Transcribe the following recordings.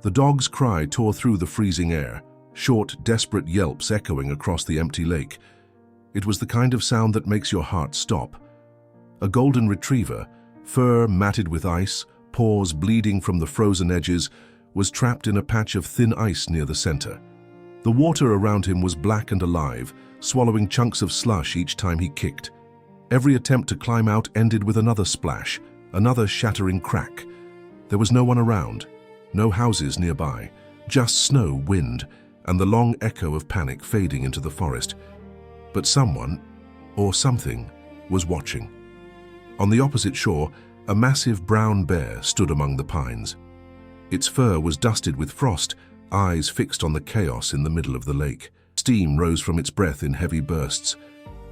The dog's cry tore through the freezing air, short, desperate yelps echoing across the empty lake. It was the kind of sound that makes your heart stop. A golden retriever, fur matted with ice, paws bleeding from the frozen edges, was trapped in a patch of thin ice near the center. The water around him was black and alive, swallowing chunks of slush each time he kicked. Every attempt to climb out ended with another splash, another shattering crack. There was no one around, no houses nearby, just snow, wind, and the long echo of panic fading into the forest. But someone, or something, was watching. On the opposite shore, a massive brown bear stood among the pines. Its fur was dusted with frost, eyes fixed on the chaos in the middle of the lake. Steam rose from its breath in heavy bursts.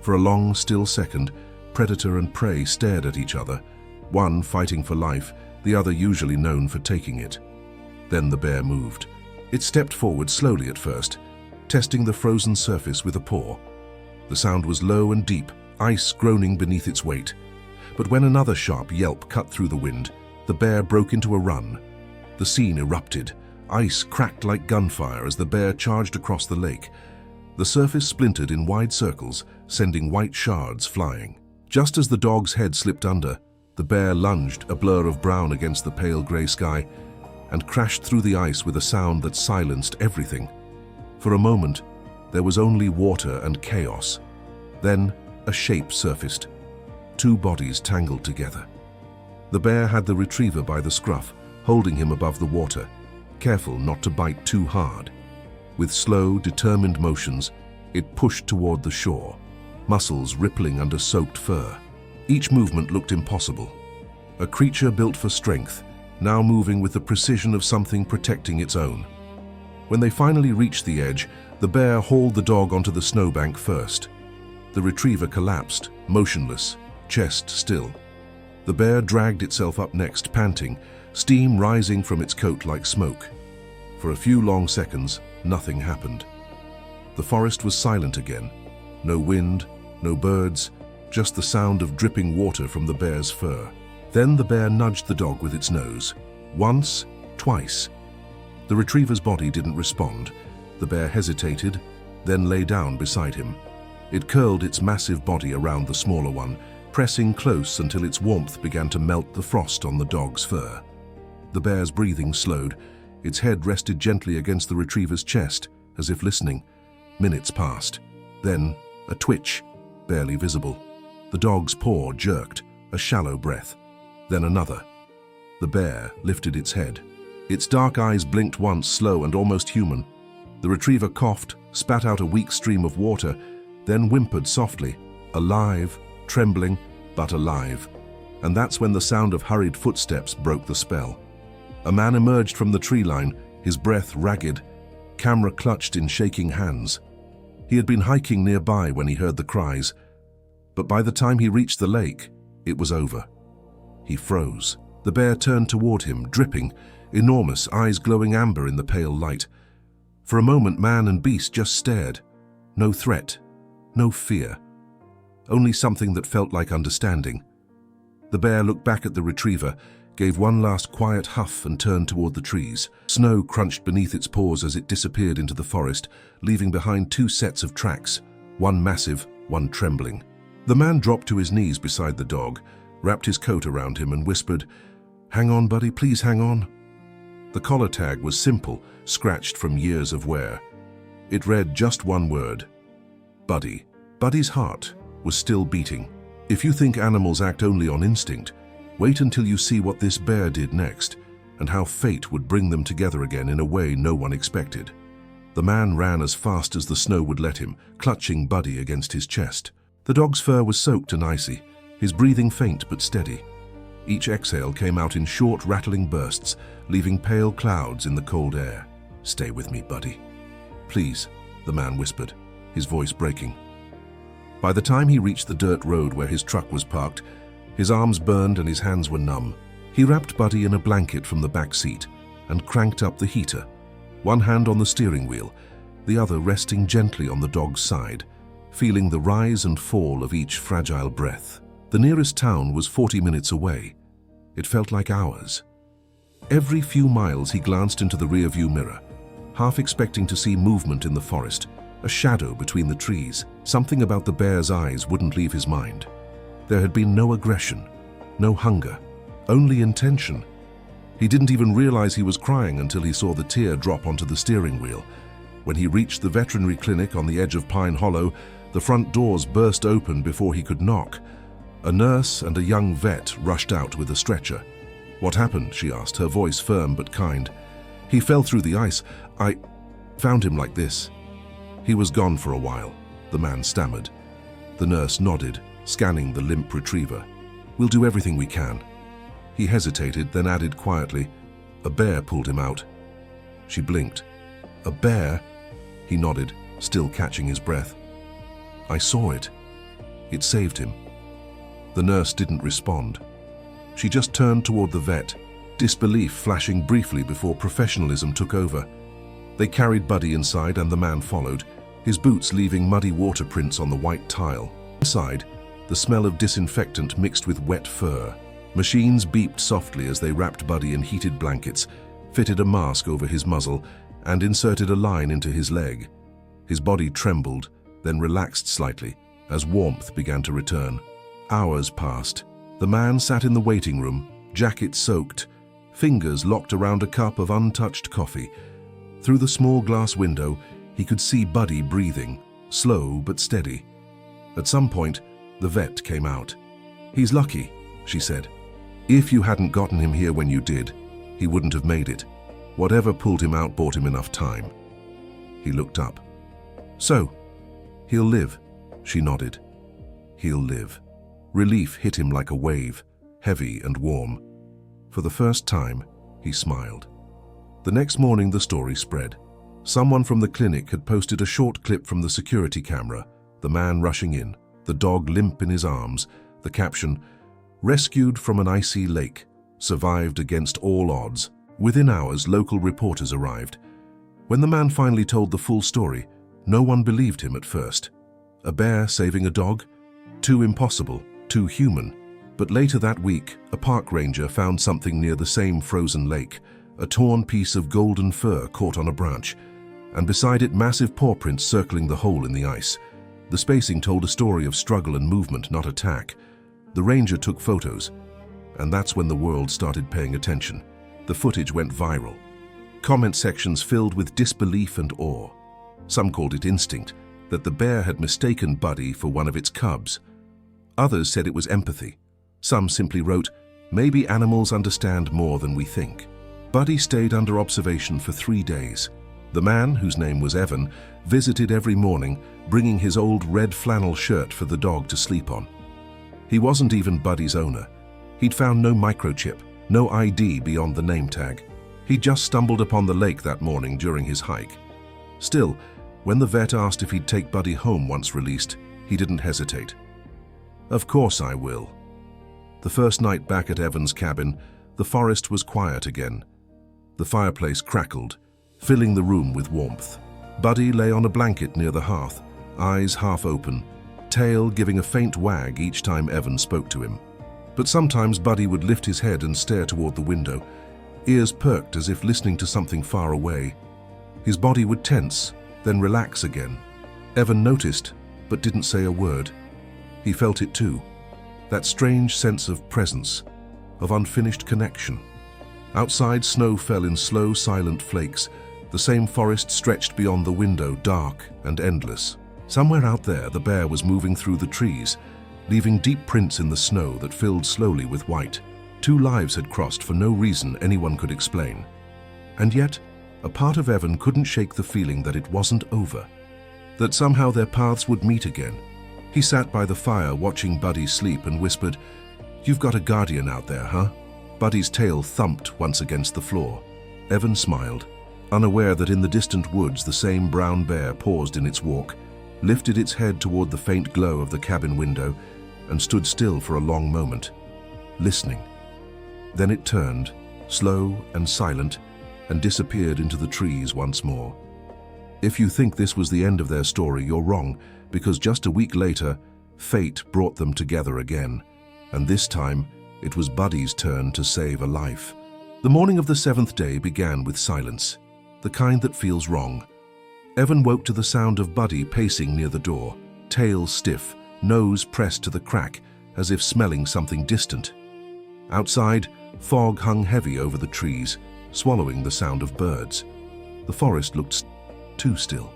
For a long, still second, predator and prey stared at each other, one fighting for life, the other usually known for taking it. Then the bear moved. It stepped forward slowly at first, testing the frozen surface with a paw. The sound was low and deep, ice groaning beneath its weight. But when another sharp yelp cut through the wind, the bear broke into a run. The scene erupted. Ice cracked like gunfire as the bear charged across the lake. The surface splintered in wide circles, sending white shards flying. Just as the dog's head slipped under, the bear lunged, a blur of brown against the pale gray sky, and crashed through the ice with a sound that silenced everything. For a moment, there was only water and chaos. Then, a shape surfaced. Two bodies tangled together. The bear had the retriever by the scruff, holding him above the water, careful not to bite too hard. With slow, determined motions, it pushed toward the shore, muscles rippling under soaked fur. Each movement looked impossible. A creature built for strength, now moving with the precision of something protecting its own. When they finally reached the edge, the bear hauled the dog onto the snowbank first. The retriever collapsed, motionless, chest still. The bear dragged itself up next, panting, steam rising from its coat like smoke. For a few long seconds, nothing happened. The forest was silent again. No wind, no birds, just the sound of dripping water from the bear's fur. Then the bear nudged the dog with its nose. Once, twice. The retriever's body didn't respond. The bear hesitated, then lay down beside him. It curled its massive body around the smaller one, pressing close until its warmth began to melt the frost on the dog's fur. The bear's breathing slowed. Its head rested gently against the retriever's chest, as if listening. Minutes passed. Then, a twitch, barely visible. The dog's paw jerked, a shallow breath. Then another. The bear lifted its head. Its dark eyes blinked once, slow and almost human. The retriever coughed, spat out a weak stream of water, then whimpered softly, alive, trembling, but alive. And that's when the sound of hurried footsteps broke the spell. A man emerged from the tree line, his breath ragged, camera clutched in shaking hands. He had been hiking nearby when he heard the cries, but by the time he reached the lake, it was over. He froze. The bear turned toward him, dripping, enormous, eyes glowing amber in the pale light. For a moment, man and beast just stared. No threat, no fear. Only something that felt like understanding. The bear looked back at the retriever, gave one last quiet huff and turned toward the trees. Snow crunched beneath its paws as it disappeared into the forest, leaving behind two sets of tracks, one massive, one trembling. The man dropped to his knees beside the dog, wrapped his coat around him and whispered, "Hang on, buddy, please hang on." The collar tag was simple, scratched from years of wear. It read just one word, Buddy. Buddy's heart was still beating. If you think animals act only on instinct, wait until you see what this bear did next, and how fate would bring them together again in a way no one expected. The man ran as fast as the snow would let him, clutching Buddy against his chest. The dog's fur was soaked and icy, his breathing faint but steady. Each exhale came out in short, rattling bursts, leaving pale clouds in the cold air. "Stay with me, Buddy. Please," the man whispered, his voice breaking. By the time he reached the dirt road where his truck was parked, his arms burned and his hands were numb. He wrapped Buddy in a blanket from the back seat and cranked up the heater, one hand on the steering wheel, the other resting gently on the dog's side, feeling the rise and fall of each fragile breath. The nearest town was 40 minutes away. It felt like hours. Every few miles he glanced into the rearview mirror, half expecting to see movement in the forest, a shadow between the trees. Something about the bear's eyes wouldn't leave his mind. There had been no aggression, no hunger, only intention. He didn't even realize he was crying until he saw the tear drop onto the steering wheel. When he reached the veterinary clinic on the edge of Pine Hollow, the front doors burst open before he could knock. A nurse and a young vet rushed out with a stretcher. "What happened?" she asked, her voice firm but kind. "He fell through the ice. I found him like this." "He was gone for a while," the man stammered. The nurse nodded, scanning the limp retriever. "We'll do everything we can." He hesitated, then added quietly, "A bear pulled him out." She blinked. "A bear?" He nodded, still catching his breath. "I saw it. It saved him." The nurse didn't respond. She just turned toward the vet, disbelief flashing briefly before professionalism took over. They carried Buddy inside and the man followed, his boots leaving muddy water prints on the white tile. Inside, the smell of disinfectant mixed with wet fur. Machines beeped softly as they wrapped Buddy in heated blankets, fitted a mask over his muzzle, and inserted a line into his leg. His body trembled, then relaxed slightly as warmth began to return. Hours passed. The man sat in the waiting room, jacket soaked, fingers locked around a cup of untouched coffee. Through the small glass window, he could see Buddy breathing, slow but steady. At some point, the vet came out. "He's lucky," she said. "If you hadn't gotten him here when you did, he wouldn't have made it. Whatever pulled him out bought him enough time." He looked up. "So, he'll live," she nodded. "He'll live." Relief hit him like a wave, heavy and warm. For the first time, he smiled. The next morning, the story spread. Someone from the clinic had posted a short clip from the security camera, the man rushing in, the dog limp in his arms, the caption, "Rescued from an icy lake, survived against all odds." Within hours, local reporters arrived. When the man finally told the full story, no one believed him at first. A bear saving a dog? Too impossible, too human. But later that week, a park ranger found something near the same frozen lake, a torn piece of golden fur caught on a branch, and beside it massive paw prints circling the hole in the ice. The spacing told a story of struggle and movement, not attack. The ranger took photos, and that's when the world started paying attention. The footage went viral. Comment sections filled with disbelief and awe. Some called it instinct, that the bear had mistaken Buddy for one of its cubs. Others said it was empathy. Some simply wrote, "Maybe animals understand more than we think." Buddy stayed under observation for 3 days. The man, whose name was Evan, visited every morning, bringing his old red flannel shirt for the dog to sleep on. He wasn't even Buddy's owner. He'd found no microchip, no ID beyond the name tag. He'd just stumbled upon the lake that morning during his hike. Still, when the vet asked if he'd take Buddy home once released, he didn't hesitate. "Of course I will." The first night back at Evan's cabin, the forest was quiet again. The fireplace crackled, filling the room with warmth. Buddy lay on a blanket near the hearth, eyes half open, tail giving a faint wag each time Evan spoke to him. But sometimes Buddy would lift his head and stare toward the window, ears perked as if listening to something far away. His body would tense, then relax again. Evan noticed, but didn't say a word. He felt it too, that strange sense of presence, of unfinished connection. Outside, snow fell in slow, silent flakes. The same forest stretched beyond the window, dark and endless. Somewhere out there, the bear was moving through the trees, leaving deep prints in the snow that filled slowly with white. 2 lives had crossed for no reason anyone could explain. And yet, a part of Evan couldn't shake the feeling that it wasn't over, that somehow their paths would meet again. He sat by the fire watching Buddy sleep and whispered, "You've got a guardian out there, huh?" Buddy's tail thumped once against the floor. Evan smiled, unaware that in the distant woods the same brown bear paused in its walk, lifted its head toward the faint glow of the cabin window, and stood still for a long moment, listening. Then it turned, slow and silent, and disappeared into the trees once more. If you think this was the end of their story, you're wrong, because just a week later, fate brought them together again, and this time it was Buddy's turn to save a life. The morning of the 7th day began with silence, the kind that feels wrong. Evan woke to the sound of Buddy pacing near the door, tail stiff, nose pressed to the crack, as if smelling something distant. Outside, fog hung heavy over the trees, swallowing the sound of birds. The forest looked too still.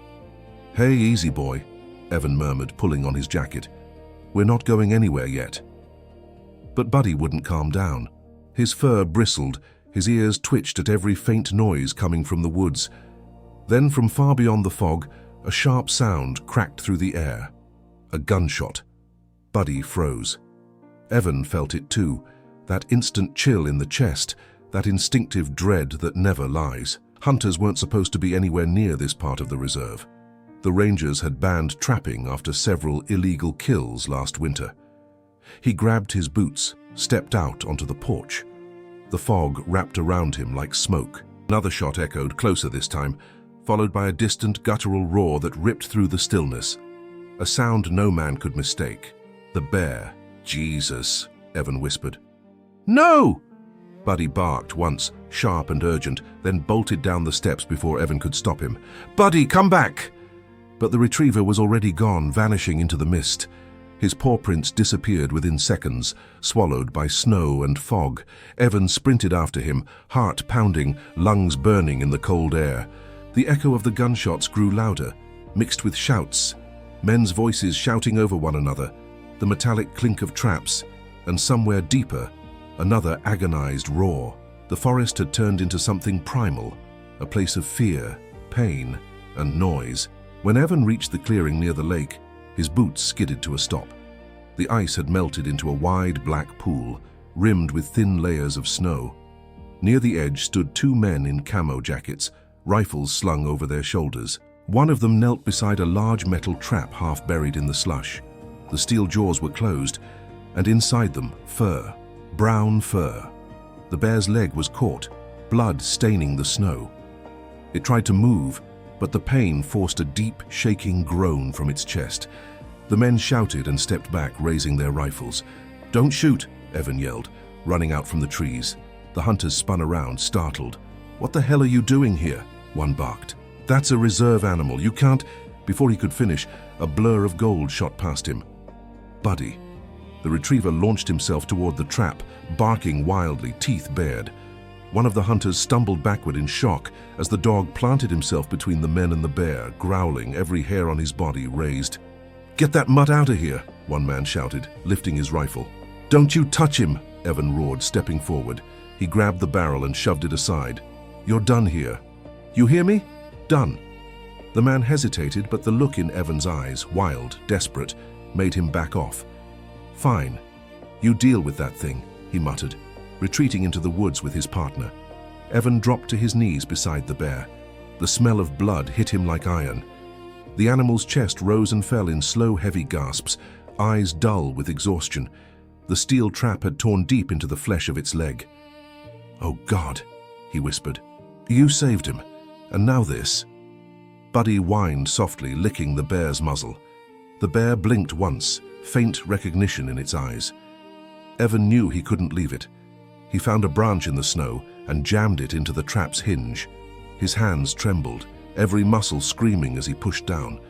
"Hey, easy boy," Evan murmured, pulling on his jacket. "We're not going anywhere yet." But Buddy wouldn't calm down. His fur bristled, his ears twitched at every faint noise coming from the woods. Then from far beyond the fog, a sharp sound cracked through the air. A gunshot. Buddy froze. Evan felt it too, that instant chill in the chest, that instinctive dread that never lies. Hunters weren't supposed to be anywhere near this part of the reserve. The rangers had banned trapping after several illegal kills last winter. He grabbed his boots, stepped out onto the porch. The fog wrapped around him like smoke. Another shot echoed closer this time, followed by a distant guttural roar that ripped through the stillness. A sound no man could mistake. The bear. "Jesus," Evan whispered. "No!" Buddy barked once, sharp and urgent, then bolted down the steps before Evan could stop him. "Buddy, come back!" But the retriever was already gone, vanishing into the mist. His paw prints disappeared within seconds, swallowed by snow and fog. Evan sprinted after him, heart pounding, lungs burning in the cold air. The echo of the gunshots grew louder, mixed with shouts, men's voices shouting over one another, the metallic clink of traps, and somewhere deeper, another agonized roar. The forest had turned into something primal, a place of fear, pain, and noise. When Evan reached the clearing near the lake, his boots skidded to a stop. The ice had melted into a wide black pool, rimmed with thin layers of snow. Near the edge stood two men in camo jackets, rifles slung over their shoulders. One of them knelt beside a large metal trap half buried in the slush. The steel jaws were closed, and inside them, fur, brown fur. The bear's leg was caught, blood staining the snow. It tried to move, but the pain forced a deep, shaking groan from its chest. The men shouted and stepped back, raising their rifles. "Don't shoot," Evan yelled, running out from the trees. The hunters spun around, startled. "What the hell are you doing here?" one barked. "That's a reserve animal. You can't—" Before he could finish, a blur of gold shot past him. Buddy. The retriever launched himself toward the trap, barking wildly, teeth bared. One of the hunters stumbled backward in shock as the dog planted himself between the men and the bear, growling, every hair on his body raised. "Get that mutt out of here," one man shouted, lifting his rifle. "Don't you touch him," Evan roared, stepping forward. He grabbed the barrel and shoved it aside. "You're done here. You hear me? Done." The man hesitated, but the look in Evan's eyes, wild, desperate, made him back off. "Fine. You deal with that thing," he muttered, retreating into the woods with his partner. Evan dropped to his knees beside the bear. The smell of blood hit him like iron. The animal's chest rose and fell in slow, heavy gasps, eyes dull with exhaustion. The steel trap had torn deep into the flesh of its leg. "Oh God," he whispered. "You saved him. And now this." Buddy whined softly, licking the bear's muzzle. The bear blinked once, faint recognition in its eyes. Evan knew he couldn't leave it. He found a branch in the snow and jammed it into the trap's hinge. His hands trembled, every muscle screaming as he pushed down.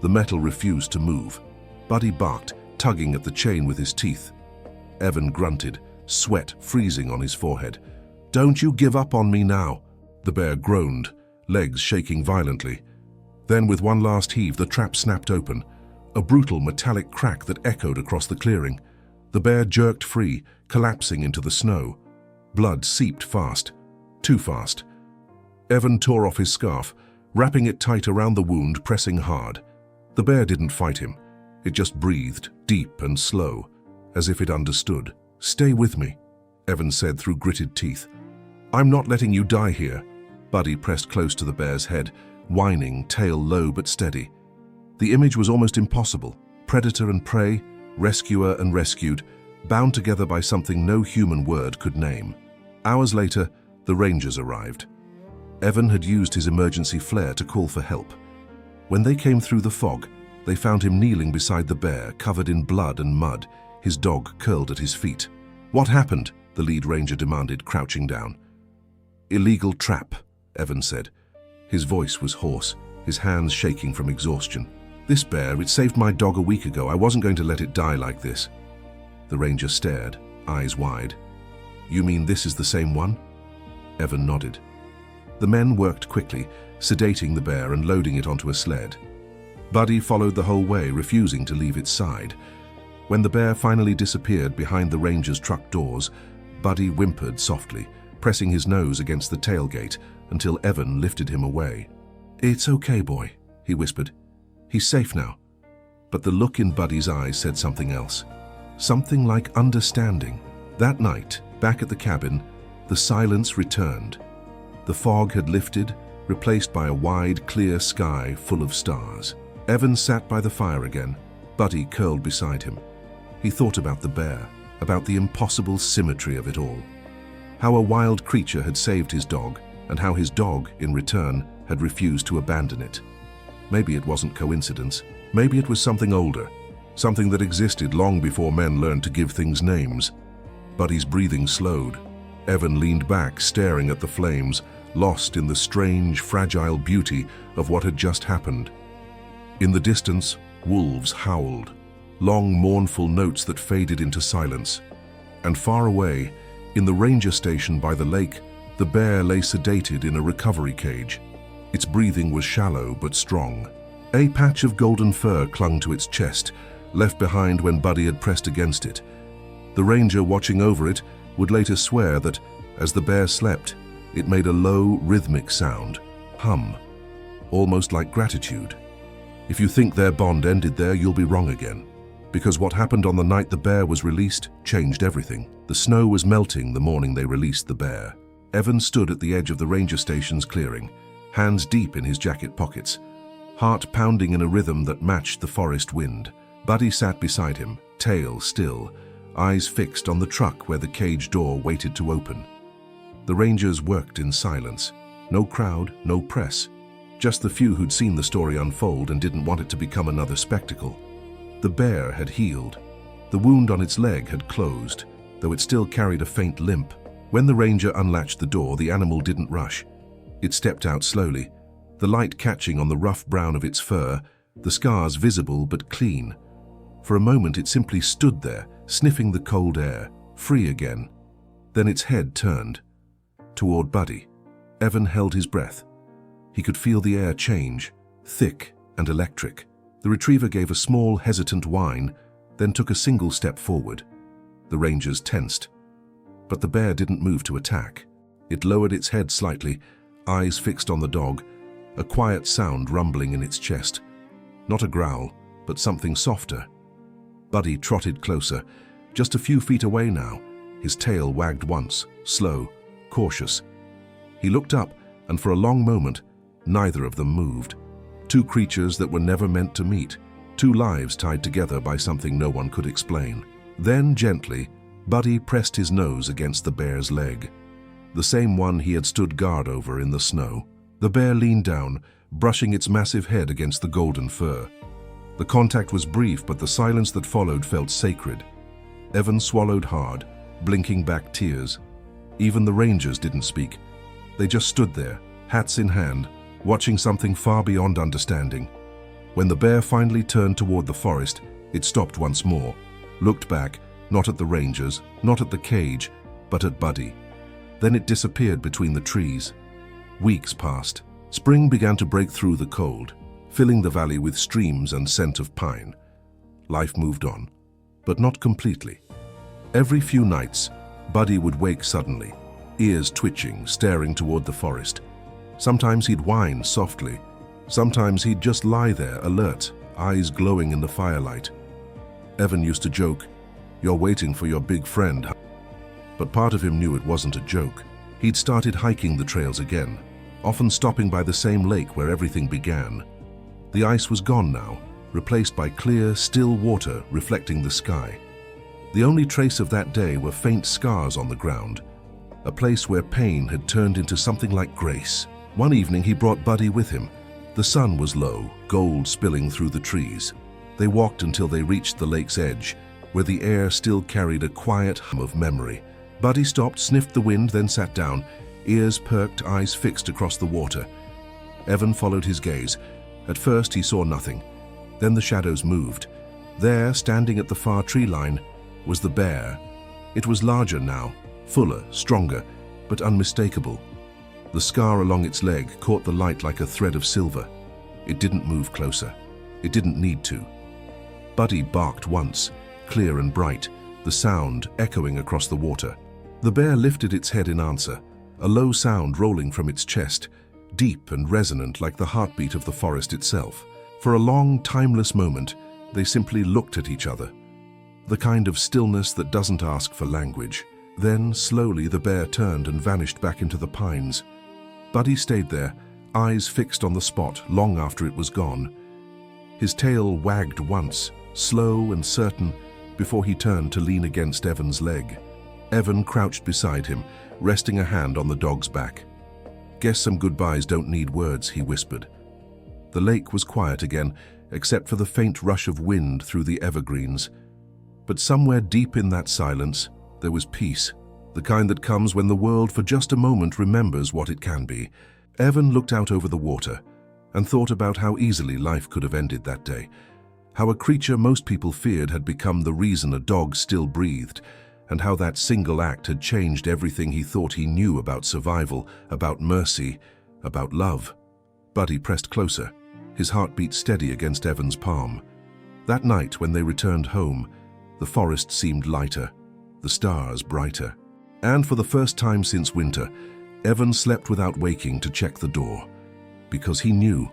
The metal refused to move. Buddy barked, tugging at the chain with his teeth. Evan grunted, sweat freezing on his forehead. "Don't you give up on me now." The bear groaned, legs shaking violently. Then with one last heave, the trap snapped open, a brutal metallic crack that echoed across the clearing. The bear jerked free, collapsing into the snow. Blood seeped fast, too fast. Evan tore off his scarf, wrapping it tight around the wound, pressing hard. The bear didn't fight him. It just breathed, deep and slow, as if it understood. "Stay with me," Evan said through gritted teeth. "I'm not letting you die here." Buddy pressed close to the bear's head, whining, tail low but steady. The image was almost impossible. Predator and prey, rescuer and rescued, bound together by something no human word could name. Hours later, the rangers arrived. Evan had used his emergency flare to call for help. When they came through the fog, they found him kneeling beside the bear, covered in blood and mud, his dog curled at his feet. "What happened?" the lead ranger demanded, crouching down. Illegal trap, Evan said. His voice was hoarse, his hands shaking from exhaustion. This bear, it saved my dog a week ago. I wasn't going to let it die like this. The ranger stared, eyes wide. You mean this is the same one? Evan nodded. The men worked quickly, sedating the bear and loading it onto a sled. Buddy followed the whole way, refusing to leave its side. When the bear finally disappeared behind the ranger's truck doors, Buddy whimpered softly, pressing his nose against the tailgate until Evan lifted him away. It's okay, boy, he whispered. He's safe now. But the look in Buddy's eyes said something else. Something like understanding. That night, back at the cabin, the silence returned. The fog had lifted, replaced by a wide, clear sky full of stars. Evan sat by the fire again, Buddy curled beside him. He thought about the bear, about the impossible symmetry of it all. How a wild creature had saved his dog, and how his dog, in return, had refused to abandon it. Maybe it wasn't coincidence. Maybe it was something older, something that existed long before men learned to give things names. Buddy's breathing slowed. Evan leaned back, staring at the flames, lost in the strange, fragile beauty of what had just happened. In the distance, wolves howled, long, mournful notes that faded into silence. And far away, in the ranger station by the lake, the bear lay sedated in a recovery cage. Its breathing was shallow but strong. A patch of golden fur clung to its chest, left behind when Buddy had pressed against it. The ranger watching over it would later swear that, as the bear slept, it made a low, rhythmic sound, hum, almost like gratitude. If you think their bond ended there, you'll be wrong again. Because what happened on the night the bear was released changed everything. The snow was melting the morning they released the bear. Evan stood at the edge of the ranger station's clearing, hands deep in his jacket pockets, heart pounding in a rhythm that matched the forest wind. Buddy sat beside him, tail still, eyes fixed on the truck where the cage door waited to open. The rangers worked in silence. No crowd, no press. Just the few who'd seen the story unfold and didn't want it to become another spectacle. The bear had healed. The wound on its leg had closed, though it still carried a faint limp. When the ranger unlatched the door, the animal didn't rush. It stepped out slowly, the light catching on the rough brown of its fur, the scars visible but clean. For a moment it simply stood there, sniffing the cold air, free again. Then its head turned toward Buddy. Evan held his breath. He could feel the air change, thick and electric. The retriever gave a small, hesitant whine, then took a single step forward. The rangers tensed. But the bear didn't move to attack. It lowered its head slightly, eyes fixed on the dog, a quiet sound rumbling in its chest. Not a growl, but something softer. Buddy trotted closer, just a few feet away now. His tail wagged once, slow, cautious. He looked up, and for a long moment, neither of them moved. Two creatures that were never meant to meet, two lives tied together by something no one could explain. Then, gently, Buddy pressed his nose against the bear's leg, the same one he had stood guard over in the snow. The bear leaned down, brushing its massive head against the golden fur. The contact was brief, but the silence that followed felt sacred. Evan swallowed hard, blinking back tears. Even the rangers didn't speak. They just stood there, hats in hand, watching something far beyond understanding. When the bear finally turned toward the forest, it stopped once more, looked back, not at the rangers, not at the cage, but at Buddy. Then it disappeared between the trees. Weeks passed. Spring began to break through the cold, filling the valley with streams and scent of pine. Life moved on, but not completely. Every few nights, Buddy would wake suddenly, ears twitching, staring toward the forest. Sometimes he'd whine softly. Sometimes he'd just lie there, alert, eyes glowing in the firelight. Evan used to joke, "You're waiting for your big friend." But part of him knew it wasn't a joke. He'd started hiking the trails again, often stopping by the same lake where everything began. The ice was gone now, replaced by clear, still water reflecting the sky. The only trace of that day were faint scars on the ground, a place where pain had turned into something like grace. One evening he brought Buddy with him. The sun was low, gold spilling through the trees. They walked until they reached the lake's edge, where the air still carried a quiet hum of memory. Buddy stopped, sniffed the wind, then sat down. ears perked, eyes fixed across the water. Evan followed his gaze. At first he saw nothing. Then the shadows moved. There, standing at the far tree line, was the bear. It was larger now, fuller, stronger, but unmistakable. The scar along its leg caught the light like a thread of silver. It didn't move closer. It didn't need to. Buddy barked once, clear and bright, the sound echoing across the water. The bear lifted its head in answer, a low sound rolling from its chest, deep and resonant like the heartbeat of the forest itself. For a long, timeless moment, they simply looked at each other. The kind of stillness that doesn't ask for language. Then, slowly, the bear turned and vanished back into the pines. Buddy stayed there, eyes fixed on the spot long after it was gone. His tail wagged once, slow and certain, before he turned to lean against Evan's leg. Evan crouched beside him, resting a hand on the dog's back. "Guess some goodbyes don't need words," he whispered. The lake was quiet again, except for the faint rush of wind through the evergreens. But somewhere deep in that silence, there was peace, the kind that comes when the world for just a moment remembers what it can be. Evan looked out over the water and thought about how easily life could have ended that day, how a creature most people feared had become the reason a dog still breathed, and how that single act had changed everything he thought he knew about survival, about mercy, about love. Buddy pressed closer, his heartbeat steady against Evan's palm. That night, when they returned home, the forest seemed lighter, the stars brighter. And for the first time since winter, Evan slept without waking to check the door. Because he knew.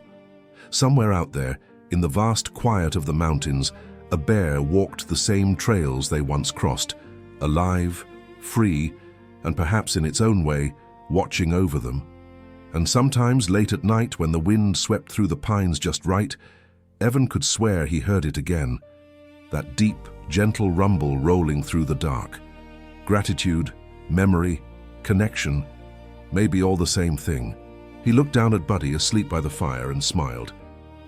Somewhere out there, in the vast quiet of the mountains, a bear walked the same trails they once crossed, alive, free, and perhaps in its own way, watching over them. And sometimes late at night, when the wind swept through the pines just right, Evan could swear he heard it again. That deep, gentle rumble rolling through the dark. Gratitude, memory, connection, maybe all the same thing. He looked down at Buddy asleep by the fire and smiled.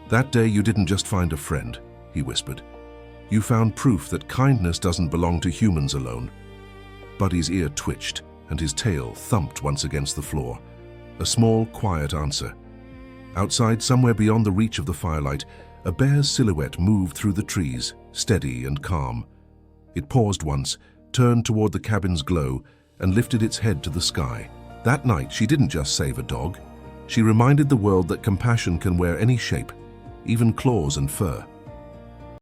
"That day you didn't just find a friend," he whispered. "You found proof that kindness doesn't belong to humans alone." Buddy's ear twitched and his tail thumped once against the floor. A small, quiet answer. Outside, somewhere beyond the reach of the firelight, a bear's silhouette moved through the trees, steady and calm. It paused once, turned toward the cabin's glow, and lifted its head to the sky. That night, she didn't just save a dog. She reminded the world that compassion can wear any shape, even claws and fur.